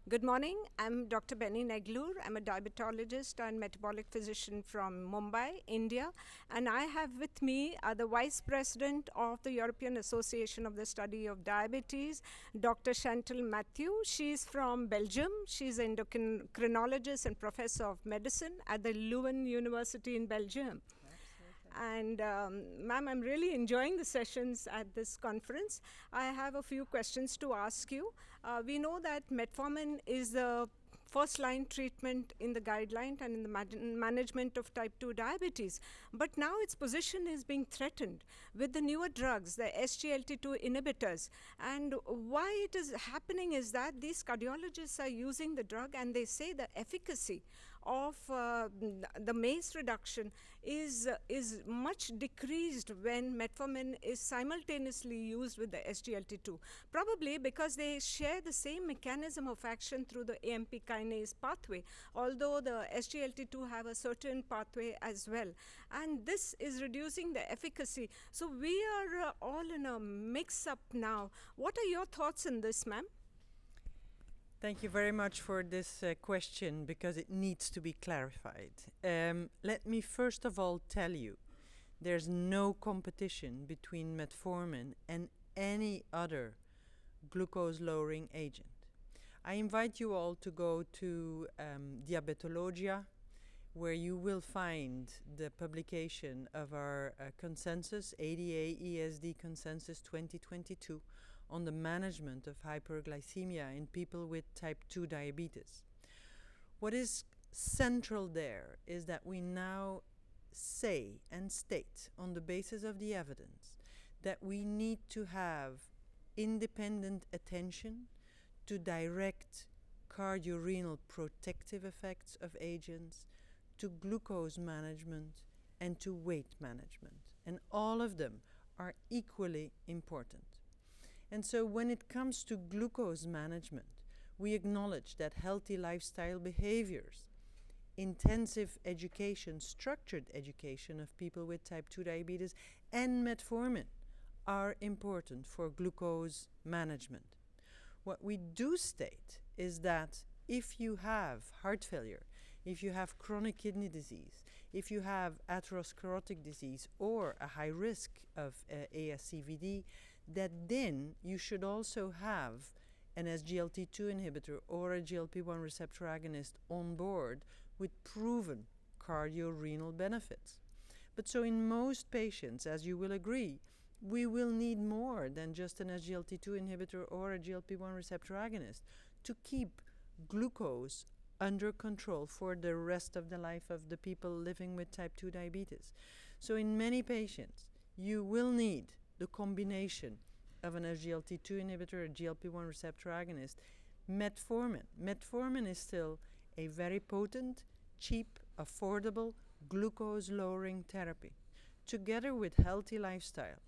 Good morning. I'm Dr. Benny Neglur. I'm a diabetologist and metabolic physician from Mumbai, India. And I have with me the Vice President of the European Association of the Study of Diabetes, Dr. Chantal Matthew. She's from Belgium. She's an endocrinologist and professor of medicine at the Leuven University in Belgium. And ma'am, I'm really enjoying the sessions at this conference. I have a few questions to ask you. We know that metformin is the first line treatment in the guideline and in the management of type 2 diabetes. But now its position is being threatened with the newer drugs, the SGLT2 inhibitors. And why it is happening is that these cardiologists are using the drug and they say the efficacy of the MACE reduction is much decreased when metformin is simultaneously used with the SGLT2, probably because they share the same mechanism of action through the AMP kinase pathway, although the SGLT2 have a certain pathway as well. And this is reducing the efficacy. So we are all in a mix-up now. What are your thoughts on this, ma'am? Thank you very much for this question, because it needs to be clarified. Let me first of all tell you, there's no competition between metformin and any other glucose-lowering agent. I invite you all to go to Diabetologia, where you will find the publication of our consensus, ADA-ESD Consensus 2022, on the management of hyperglycemia in people with type 2 diabetes. What is central there is that we now say and state, on the basis of the evidence, that we need to have independent attention to direct cardiorenal protective effects of agents, to glucose management, and to weight management. And all of them are equally important. And so when it comes to glucose management, we acknowledge that healthy lifestyle behaviors, intensive education, structured education of people with type 2 diabetes, and metformin are important for glucose management. What we do state is that if you have heart failure, if you have chronic kidney disease, if you have atherosclerotic disease or a high risk of ASCVD, that then you should also have an SGLT2 inhibitor or a GLP-1 receptor agonist on board with proven cardiorenal benefits. But so in most patients, as you will agree, we will need more than just an SGLT2 inhibitor or a GLP-1 receptor agonist to keep glucose under control for the rest of the life of the people living with type 2 diabetes. So in many patients, you will need the combination of an SGLT2 inhibitor, a GLP-1 receptor agonist, metformin. Metformin is still a very potent, cheap, affordable glucose-lowering therapy. Together with healthy lifestyle,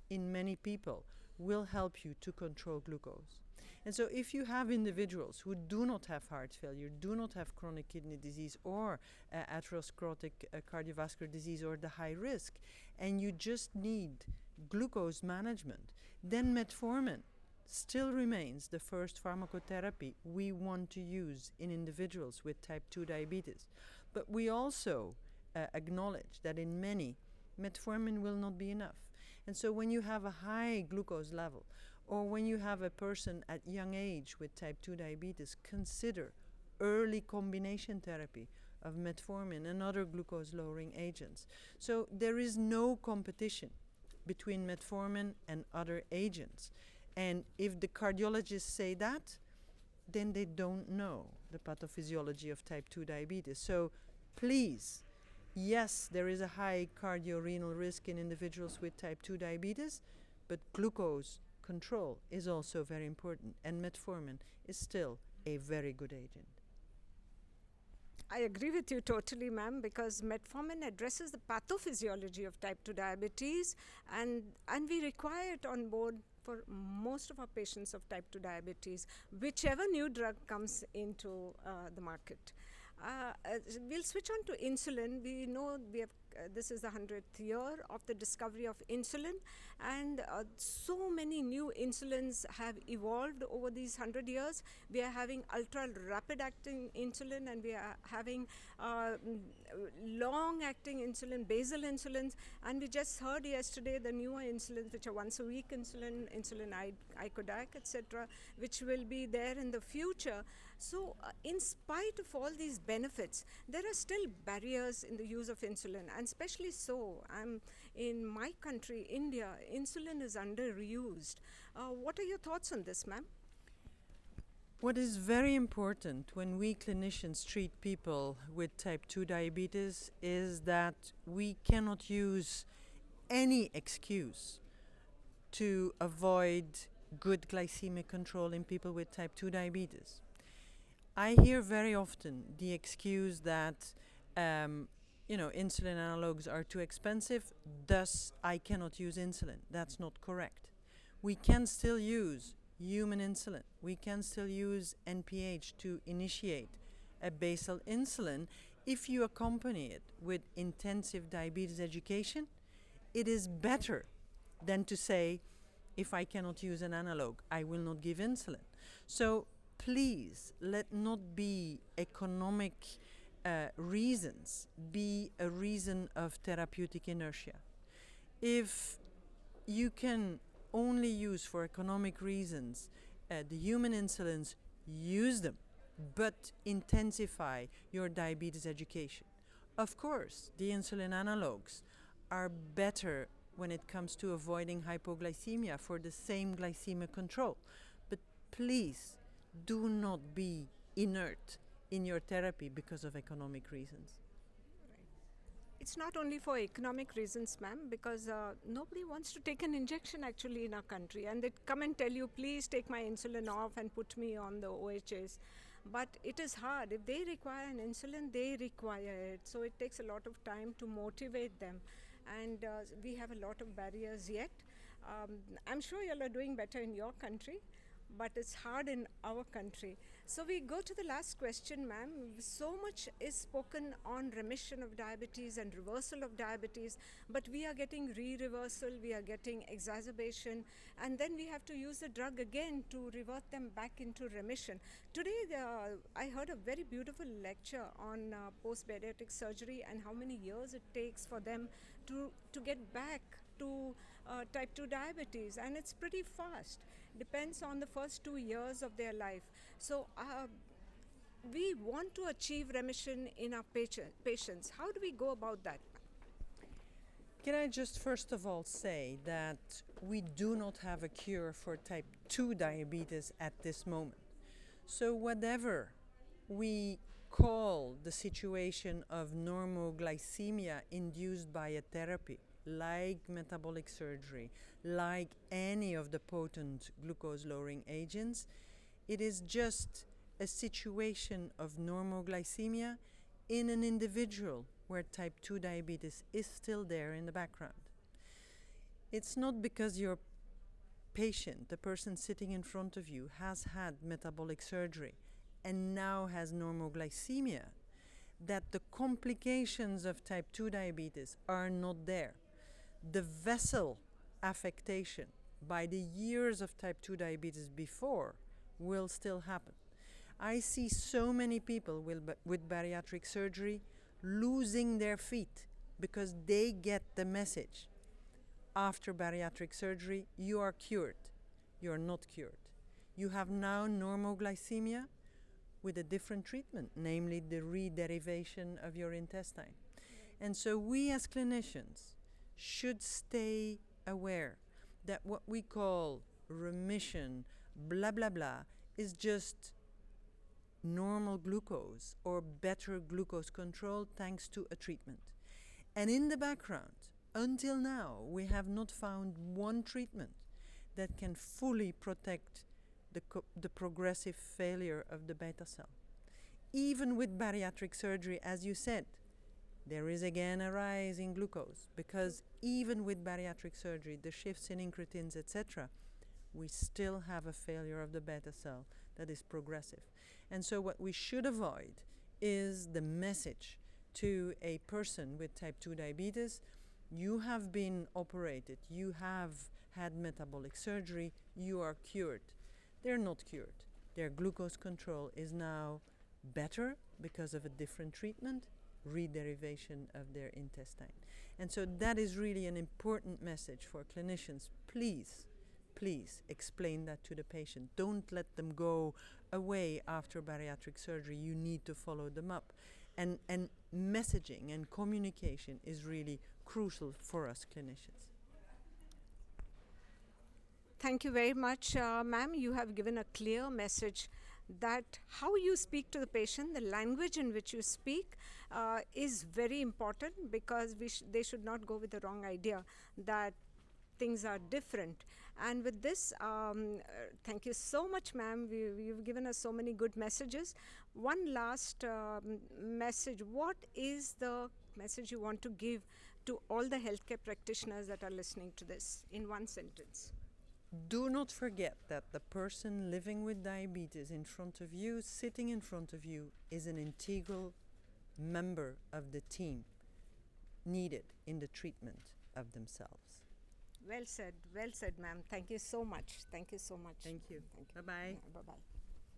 in many people, will help you to control glucose. And so if you have individuals who do not have heart failure, do not have chronic kidney disease or atherosclerotic cardiovascular disease or the high risk, and you just need glucose management, then metformin still remains the first pharmacotherapy we want to use in individuals with type 2 diabetes. But we also acknowledge that in many, metformin will not be enough. And so when you have a high glucose level, or when you have a person at young age with type 2 diabetes, consider early combination therapy of metformin and other glucose-lowering agents. So there is no competition between metformin and other agents. And if the cardiologists say that, then they don't know the pathophysiology of type 2 diabetes. So please, yes, there is a high cardiorenal risk in individuals with type 2 diabetes, but glucose control is also very important, and metformin is still a very good agent. I agree with you totally, ma'am, because metformin addresses the pathophysiology of type 2 diabetes, and we require it on board for most of our patients of type 2 diabetes, whichever new drug comes into the market. We'll switch on to insulin. We know we have this is the 100th year of the discovery of insulin, and so many new insulins have evolved over these 100 years. We are having ultra rapid acting insulin, and we are having long acting insulin, basal insulins, and we just heard yesterday the newer insulins, which are once a week insulin icodec, etc., which will be there in the future. So in spite of all these benefits, there are still barriers in the use of insulin, and especially so in my country, India, insulin is underused. What are your thoughts on this, ma'am? What is very important when we clinicians treat people with type 2 diabetes is that we cannot use any excuse to avoid good glycemic control in people with type 2 diabetes. I hear very often the excuse that insulin analogs are too expensive, thus I cannot use insulin. That's not correct. We can still use human insulin. We can still use NPH to initiate a basal insulin. If you accompany it with intensive diabetes education, it is better than to say, if I cannot use an analog, I will not give insulin. So please, let not be economic reasons be a reason of therapeutic inertia. If you can only use for economic reasons the human insulins, use them, but intensify your diabetes education. Of course, the insulin analogs are better when it comes to avoiding hypoglycemia for the same glycemic control. But please do not be inert in your therapy because of economic reasons. It's not only for economic reasons, ma'am, because nobody wants to take an injection actually in our country, and they come and tell you, please take my insulin off and put me on the OHS. But it is hard. If they require an insulin, they require it. So it takes a lot of time to motivate them, and we have a lot of barriers yet. I'm sure you all are doing better in your country, but it's hard in our country. So we go to the last question, ma'am. So much is spoken on remission of diabetes and reversal of diabetes, but we are getting re-reversal, we are getting exacerbation, and then we have to use the drug again to revert them back into remission. Today, I heard a very beautiful lecture on post-bariatric surgery and how many years it takes for them to get back to type 2 diabetes, and it's pretty fast. Depends on the first 2 years of their life. So we want to achieve remission in our patients. How do we go about that? Can I just first of all say that we do not have a cure for type 2 diabetes at this moment. So whatever we call the situation of normoglycemia induced by a therapy, like metabolic surgery, like any of the potent glucose-lowering agents, it is just a situation of normoglycemia in an individual where type 2 diabetes is still there in the background. It's not because your patient, the person sitting in front of you, has had metabolic surgery and now has normoglycemia, that the complications of type 2 diabetes are not there. The vessel affectation by the years of type 2 diabetes before will still happen. I see so many people with bariatric surgery losing their feet because they get the message. After bariatric surgery, you are cured. You are not cured. You have now normoglycemia with a different treatment, namely the re-derivation of your intestine. And so we as clinicians should stay aware that what we call remission, blah, blah, blah, is just normal glucose or better glucose control thanks to a treatment. And in the background, until now, we have not found one treatment that can fully protect the progressive failure of the beta cell. Even with bariatric surgery, as you said, there is again a rise in glucose, because even with bariatric surgery, the shifts in incretins, etc., we still have a failure of the beta cell that is progressive. And so what we should avoid is the message to a person with type 2 diabetes, you have been operated, you have had metabolic surgery, you are cured. They're not cured. Their glucose control is now better because of a different treatment, rederivation of their intestine. And so that is really an important message for clinicians. Please, please explain that to the patient. Don't let them go away after bariatric surgery. You need to follow them up. And messaging and communication is really crucial for us clinicians. Thank you very much, ma'am. You have given a clear message that how you speak to the patient, the language in which you speak is very important, because they should not go with the wrong idea that things are different. And with this, thank you so much, ma'am. You've given us so many good messages. One last message. What is the message you want to give to all the healthcare practitioners that are listening to this in one sentence? Do not forget that the person living with diabetes in front of you, sitting in front of you, is an integral member of the team needed in the treatment of themselves. Well said, ma'am. Thank you so much. Thank you so much. Thank you. Thank you. Bye-bye. Yeah, bye-bye.